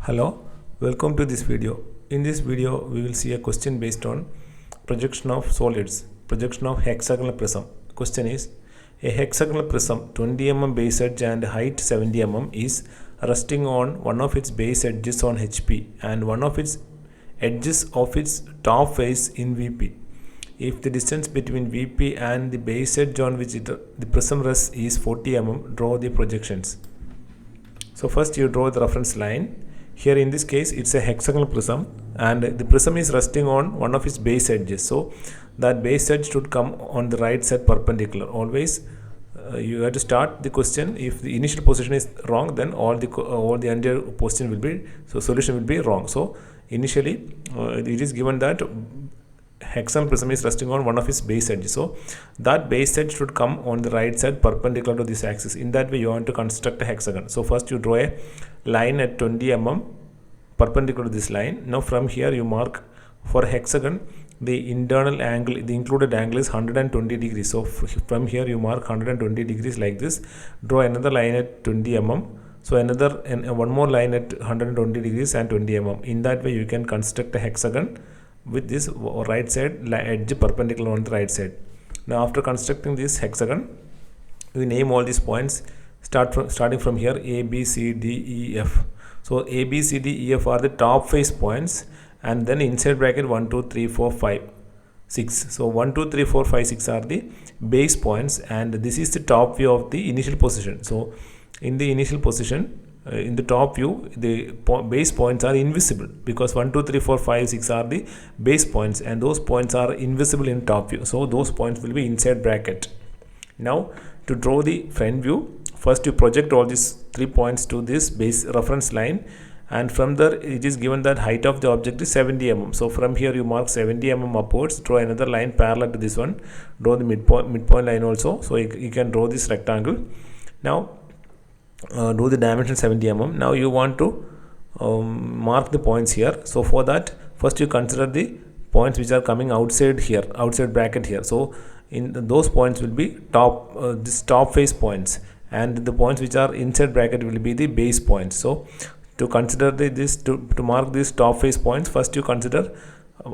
Hello, welcome to this video. In this video, we will see a question based on projection of solids, projection of hexagonal prism. Question is, a hexagonal prism 20 mm base edge and height 70 mm is resting on one of its base edges on HP and one of its edges of its top face in VP. If the distance between VP and the base edge on which the prism rests is 40 mm, draw the projections. So first you draw the reference line. Here in this case it's a hexagonal prism and the prism is resting on one of its base edges. So that base edge should come on the right side perpendicular. Always you have to start the question. If the initial position is wrong, then all the entire position will be, so solution will be wrong. So initially it is given that hexagonal prism is resting on one of its base edges, so that base edge should come on the right side perpendicular to this axis. In that way you want to construct a hexagon. So first you draw a line at 20 mm perpendicular to this line. Now from here you mark for a hexagon the internal angle, the included angle is 120 degrees. So from here you mark 120 degrees like this. Draw another line at 20 mm. So another and one more line at 120 degrees and 20 mm. In that way you can construct a hexagon with this right side edge perpendicular on the right side. Now after constructing this hexagon, we name all these points starting from here A, B, C, D, E, F. So A, B, C, D, E, F are the top face points, and then inside bracket 1, 2, 3, 4, 5, 6. So 1, 2, 3, 4, 5, 6 are the base points, and this is the top view of the initial position. So in the initial position, in the top view, the base points are invisible because 1, 2, 3, 4, 5, 6 are the base points, and those points are invisible in top view. So those points will be inside bracket. Now to draw the front view, first you project all these 3 points to this base reference line, and from there it is given that height of the object is 70 mm. So from here you mark 70 mm upwards. Draw another line parallel to this one. Draw the midpoint line also. So you can draw this rectangle. Now do the dimension 70 mm. Now you want to mark the points here. So for that, first you consider the points which are coming outside here, outside bracket here. So in those points will be this top face points, and the points which are inside bracket will be the base points. So to consider to mark these top face points, first you consider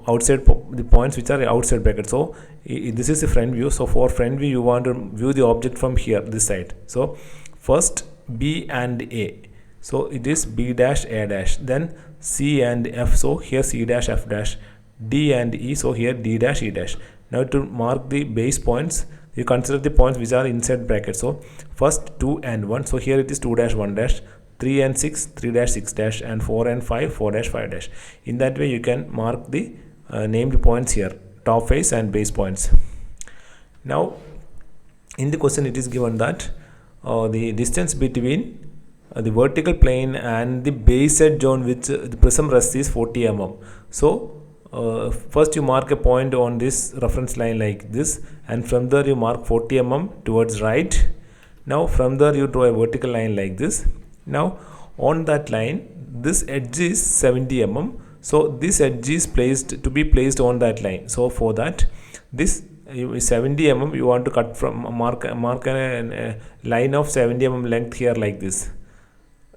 outside the points which are outside bracket. So this is the front view. So for front view you want to view the object from here, this side. So first B and A, so it is B dash A dash, then C and F, so here C dash F dash, D and E, so here D dash E dash. Now to mark the base points, you consider the points which are inside bracket. So first 2 and 1, so here it is 2 dash 1 dash, 3 and 6, 3 dash 6 dash, and 4 and 5, 4 dash 5 dash. In that way you can mark the named points here, top face and base points. Now in the question it is given that the distance between the vertical plane and the base edge on which the prism rests is 40 mm. So first you mark a point on this reference line like this, and from there you mark 40 mm towards right. Now from there you draw a vertical line like this. Now on that line this edge is 70 mm. So this edge is placed on that line. So for that, this 70 mm you want to cut from mark a line of 70 mm length here like this.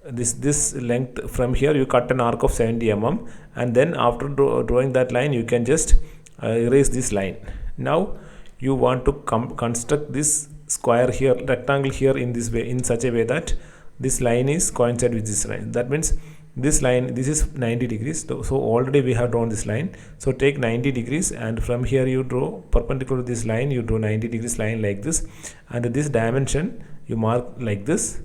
This length from here you cut an arc of 70 mm, and then after drawing that line you can just erase this line. Now you want to construct this square here, rectangle here in this way, in such a way that this line is coincide with this line. That means this line, this is 90 degrees. So already we have drawn this line. So take 90 degrees, and from here you draw perpendicular to this line, you draw 90 degrees line like this, and this dimension you mark like this.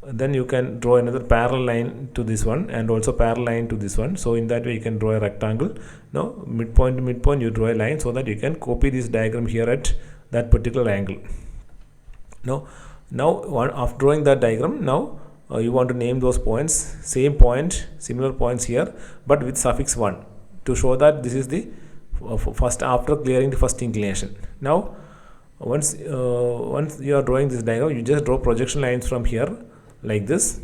Then you can draw another parallel line to this one and also parallel line to this one. So in that way you can draw a rectangle. Now midpoint to midpoint you draw a line so that you can copy this diagram here at that particular angle. Now after drawing that diagram, now you want to name those points, same point, similar points here, but with suffix 1 to show that this is the first, after clearing the first inclination. Now once you are drawing this diagram, you just draw projection lines from here like this.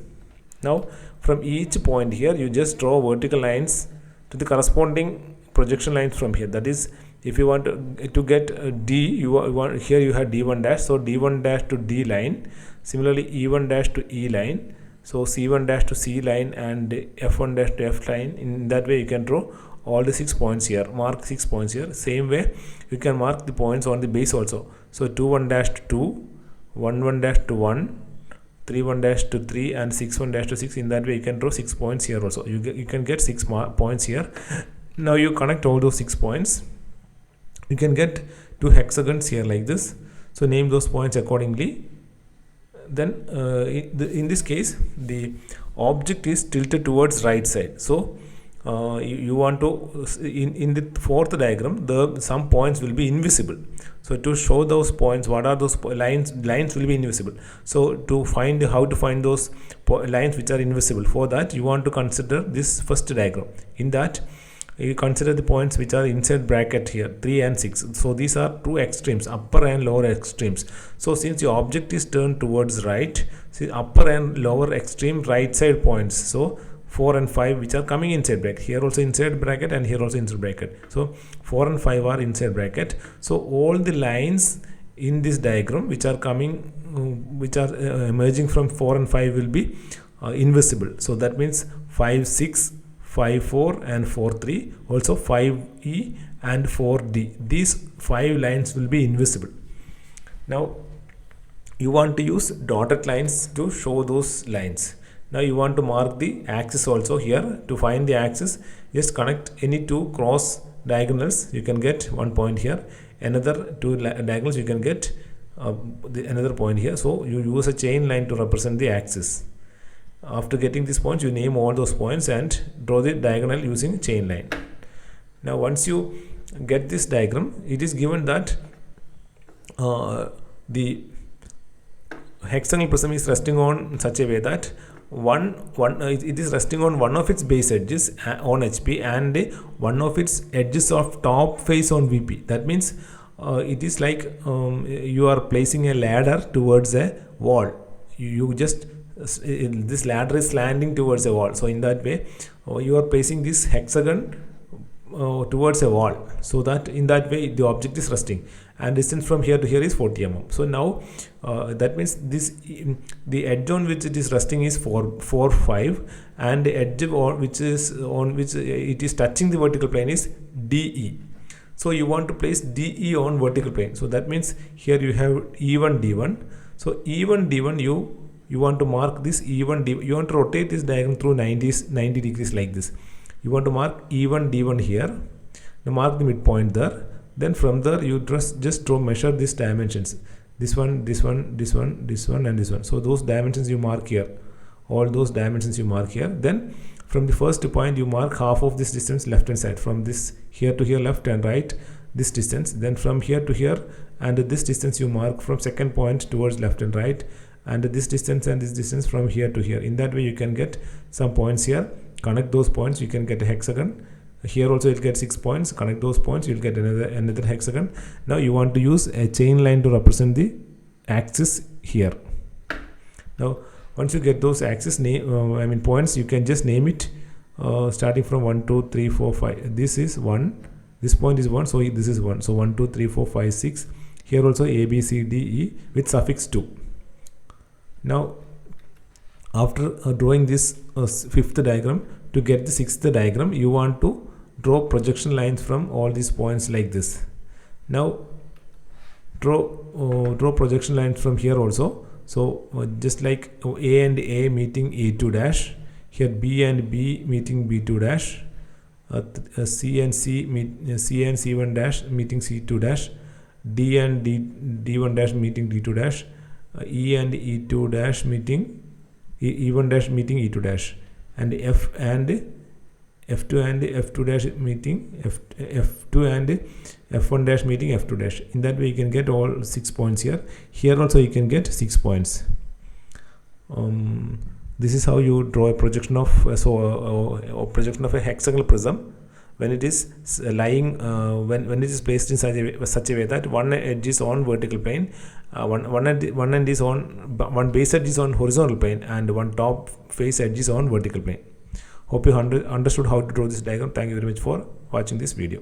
Now from each point here you just draw vertical lines to the corresponding projection lines from here. That is, if you want to get D, you want here you have D1 dash, so D1 dash to D line, similarly E1 dash to E line, So C1 dash to C line and F1 dash to F line. In that way you can draw all the 6 points here, mark 6 points here. Same way you can mark the points on the base also. So 2 1 dash to 2, 1 1 dash to 1, 3 1 dash to 3 and 6 1 dash to 6. In that way you can draw 6 points here also. You can get 6 points here. Now you connect all those 6 points. You can get 2 hexagons here like this. So name those points accordingly. Then in this case the object is tilted towards right side. So you want to in the fourth diagram some points will be invisible. So to show those points, what are those lines will be invisible. So to find how to find those lines which are invisible, for that you want to consider this first diagram. In that you consider the points which are inside bracket here, 3 and 6. So these are two extremes, upper and lower extremes. So since your object is turned towards right, see upper and lower extreme right side points, so 4 and 5 which are coming inside bracket, here also inside bracket and here also inside bracket. So 4 and 5 are inside bracket. So all the lines in this diagram which are coming, which are emerging from 4 and 5 will be invisible. So that means 5 6, 5 4 and 4 3, also 5E and 4D. These 5 lines will be invisible. Now you want to use dotted lines to show those lines. Now you want to mark the axis also here. To find the axis, just connect any two cross diagonals. You can get 1 point here. Another two diagonals you can get another point here. So you use a chain line to represent the axis. After getting these points, you name all those points and draw the diagonal using chain line. Now once you get this diagram, it is given that the hexagonal prism is resting on such a way that it is resting on one of its base edges on HP and one of its edges of top face on VP. That means it is like you are placing a ladder towards a wall. You just this ladder is slanting towards a wall. So in that way you are placing this hexagon towards a wall, so that in that way the object is resting, and distance from here to here is 40 mm. So now that means the edge on which it is resting is 4 5, and the edge which it is touching the vertical plane is DE. So you want to place DE on vertical plane. So that means here you have E1 D1. So E1 D1 you want to mark this E1 D1. You want to rotate this diagram through 90 degrees like this. You want to mark E1 D1 here. Now mark the midpoint there. Then from there you just measure these dimensions. This one, this one, this one, this one, and this one. So those dimensions you mark here. All those dimensions you mark here. Then from the first point you mark half of this distance left hand side. From this here to here left and right, this distance. Then from here to here and this distance you mark from second point towards left and right, and this distance and this distance from here to here. In that way you can get some points here. Connect those points, you can get a hexagon. Here also you'll get 6 points. Connect those points, you'll get another hexagon. Now you want to use a chain line to represent the axis here. Now once you get those axis points, you can just name it starting from 1 2 3 4 5. This is 1, this point is 1, so this is 1. So 1 2 3 4 5 6. Here also A B C D E with suffix 2. Now after drawing this fifth diagram, to get the sixth diagram you want to draw projection lines from all these points like this. Now draw projection lines from here also. So just like A and A meeting A2 dash, here B and B meeting B2 dash, C and C1 dash meeting C2 dash, D and D1 dash meeting D2 dash, E and E2 dash meeting E1 dash meeting E2 dash, and F and F2 and F2 dash meeting F2 and F1 dash meeting F2 dash. In that way you can get all 6 points here. Here also you can get 6 points. This is how you draw a projection of projection of a hexagonal prism when it is lying when it is placed in such a way that one edge is on vertical plane, one end is on, one base edge is on horizontal plane, and one top face edge is on vertical plane. Hope you understood how to draw this diagram. Thank you very much for watching this video.